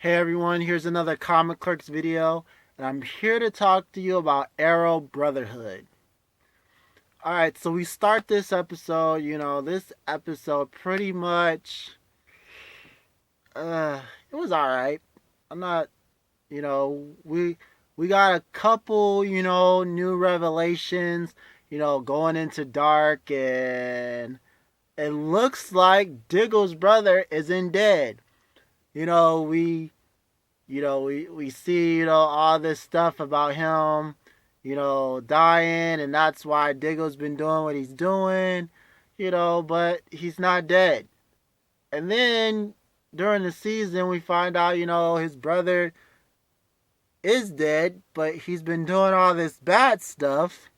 Hey everyone, here's another Comic Clerks video, and I'm here to talk to you about Arrow Brotherhood. Alright, so we start this episode, this episode pretty much, it was alright. I'm not, you know, we got a couple, new revelations, going into Darhk, and it looks like Diggle's brother isn't dead. You know, we we see, all this stuff about him, dying, and that's why Diggle's been doing what he's doing, but he's not dead. And then during the season, we find out, his brother is dead, but he's been doing all this bad stuff.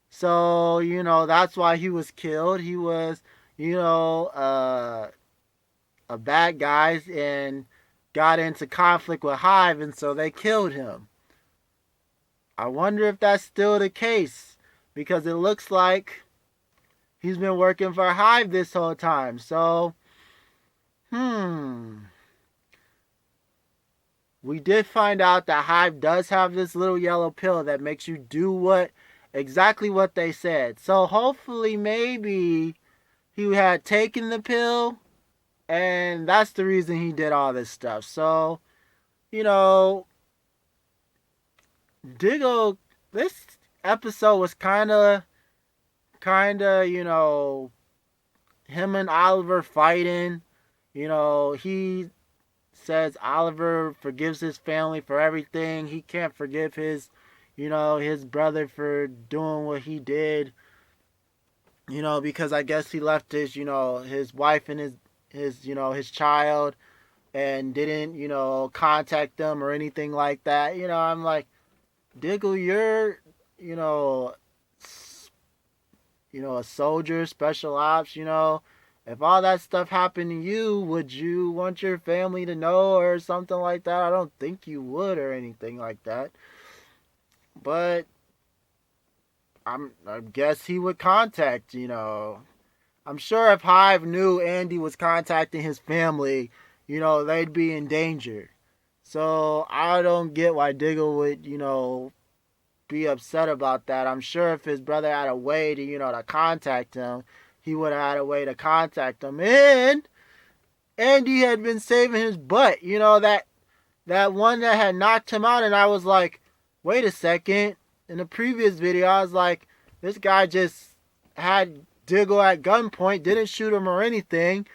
So, that's why he was killed. He was, a bad guy and got into conflict with Hive, and so they killed him. I wonder if that's still the case, because it looks like he's been working for Hive this whole time. So, we did find out that Hive does have this little yellow pill that makes you do exactly what they said. So hopefully, maybe he had taken the pill, and that's the reason he did all this stuff. So, you know, Diggle, this episode was him and Oliver fighting. He says Oliver forgives his family for everything. He can't forgive his brother for doing what he did. Because I guess he left his wife and his child, and didn't, contact them or anything like that. I'm like, Diggle, you're, you know, a soldier, special ops, if all that stuff happened to you, would you want your family to know or something like that? I don't think you would or anything like that. But I guess he would contact, I'm sure if Hive knew Andy was contacting his family, they'd be in danger. So I don't get why Diggle would, be upset about that. I'm sure if his brother had a way to, to contact him, he would have had a way to contact him. And Andy had been saving his butt. That one that had knocked him out, and I was like, wait a second. In the previous video, I was like, this guy just had Diggle at gunpoint, didn't shoot him or anything.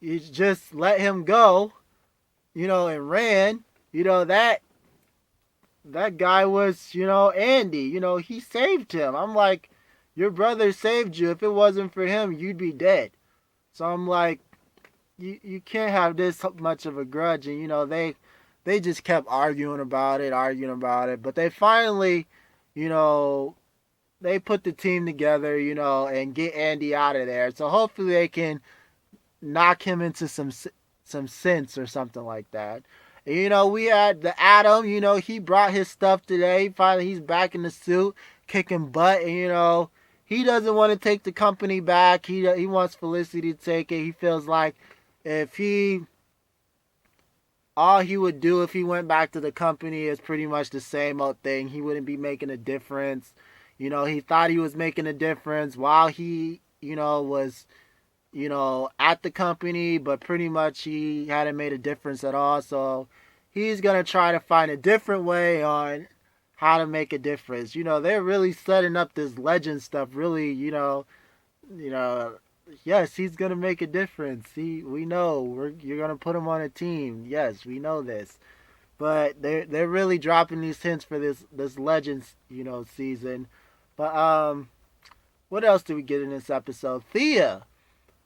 He just let him go, and ran. That guy was, Andy. He saved him. I'm like, your brother saved you. If it wasn't for him, you'd be dead. So I'm like, you can't have this much of a grudge. And, they just kept arguing about it. But they finally, they put the team together, and get Andy out of there. So hopefully they can knock him into some sense or something like that. And, we had the Atom, he brought his stuff today. Finally, he's back in the suit, kicking butt. And, he doesn't want to take the company back. He wants Felicity to take it. He feels like all he would do if he went back to the company is pretty much the same old thing. He wouldn't be making a difference. He thought he was making a difference while he, was, at the company, but pretty much he hadn't made a difference at all. So he's going to try to find a different way on how to make a difference. They're really setting up this legend stuff, really, yes, he's going to make a difference. We know you're going to put him on a team. Yes, we know this. But they're really dropping these hints for this Legends, season. But what else did we get in this episode? Thea,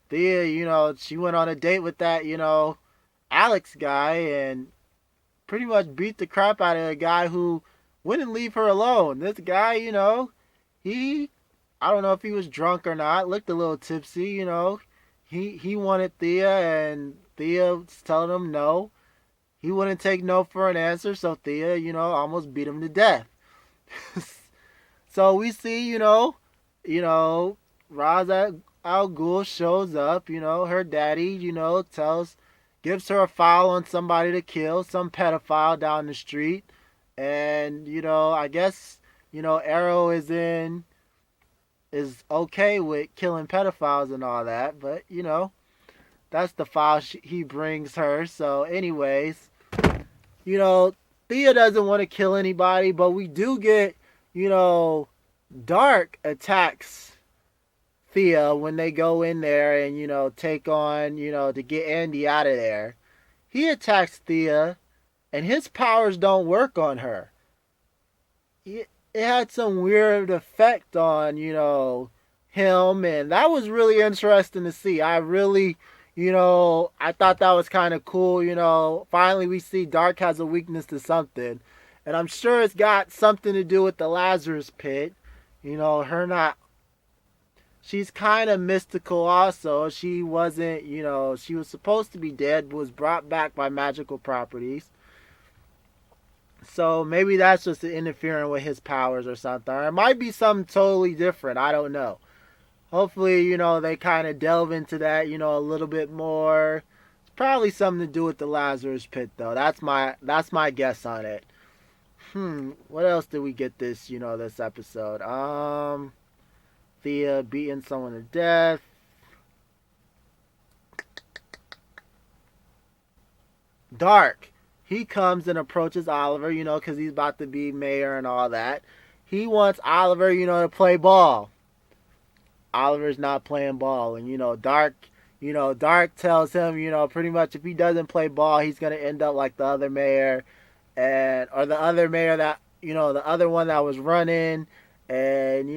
she went on a date with that, Alex guy, and pretty much beat the crap out of a guy who wouldn't leave her alone. This guy, I don't know if he was drunk or not, looked a little tipsy, He wanted Thea, and Thea was telling him no. He wouldn't take no for an answer, so Thea, almost beat him to death. So we see, Ra's al Ghul shows up, her daddy, tells, gives her a file on somebody to kill, some pedophile down the street. And, I guess, Arrow is okay with killing pedophiles and all that, but, that's the file he brings her. So, anyways, you know, Thea doesn't want to kill anybody, but we do get, you know, Darhk attacks Thea when they go in there and, take on, to get Andy out of there. He attacks Thea, and his powers don't work on her. It had some weird effect on, him, and that was really interesting to see. I really, I thought that was kind of cool. Finally we see Darhk has a weakness to something, and I'm sure it's got something to do with the Lazarus pit. Her not. She's kind of mystical also. She wasn't, she was supposed to be dead, but was brought back by magical properties. So maybe that's just interfering with his powers or something. Or it might be something totally different. I don't know. Hopefully, they kind of delve into that, a little bit more. It's probably something to do with the Lazarus pit, though. That's my guess on it. What else did we get this episode? Thea beating someone to death. Darhk. He comes and approaches Oliver, because he's about to be mayor and all that. He wants Oliver, to play ball. Oliver's not playing ball. And, Darhk tells him, pretty much if he doesn't play ball, he's going to end up like the other mayor. Or the other mayor that, the other one that was running. And,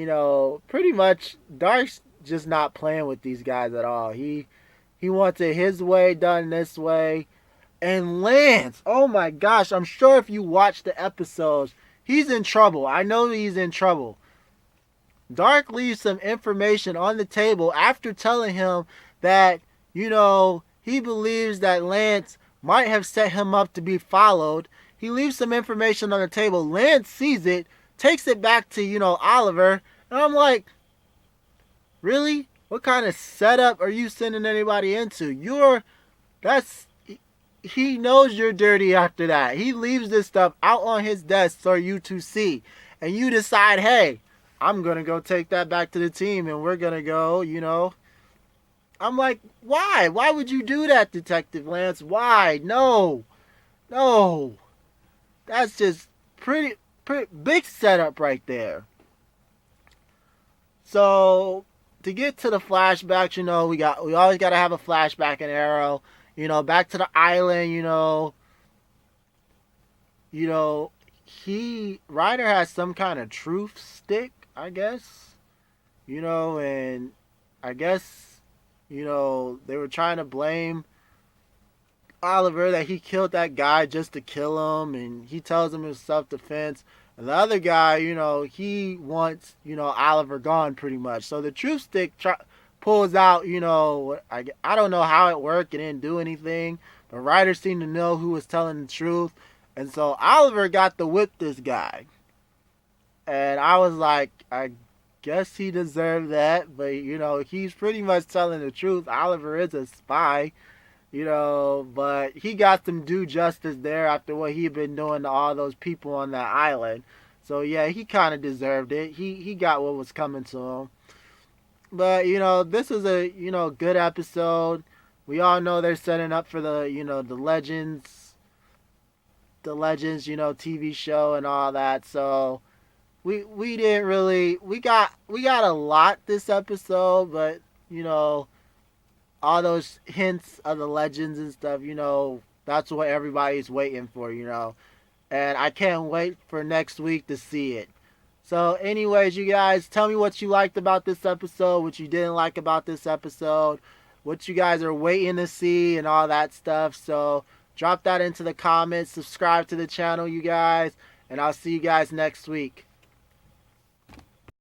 pretty much Darhk's just not playing with these guys at all. He wants it his way, done this way. And Lance, oh my gosh, I'm sure if you watch the episodes, he's in trouble. I know he's in trouble. Darhk leaves some information on the table after telling him that, he believes that Lance might have set him up to be followed. He leaves some information on the table. Lance sees it, takes it back to, Oliver. And I'm like, really? What kind of setup are you sending anybody into? He knows you're dirty after that. He leaves this stuff out on his desk for you to see. And you decide, hey, I'm going to go take that back to the team and we're going to go, I'm like, why? Why would you do that, Detective Lance? Why? No. That's just pretty big setup right there. So, to get to the flashbacks, we always got to have a flashback in Arrow. Back to the island, Ryder has some kind of truth stick, I guess. And I guess, they were trying to blame Oliver that he killed that guy just to kill him, and he tells him it's self-defense. And the other guy, he wants, Oliver gone pretty much. So the truth stick pulls out, I don't know how it worked. It didn't do anything. But Ryder seemed to know who was telling the truth. And so Oliver got to whip this guy. And I was like, I guess he deserved that. But, he's pretty much telling the truth. Oliver is a spy, but he got some due justice there after what he'd been doing to all those people on that island. So, yeah, he kind of deserved it. He got what was coming to him. But, this is a, good episode. We all know they're setting up for the, the Legends, TV show and all that. So, we didn't really, we got a lot this episode, but, all those hints of the Legends and stuff, that's what everybody's waiting for, And I can't wait for next week to see it. So anyways, you guys, tell me what you liked about this episode, what you didn't like about this episode, what you guys are waiting to see and all that stuff. So drop that into the comments, subscribe to the channel, you guys, and I'll see you guys next week.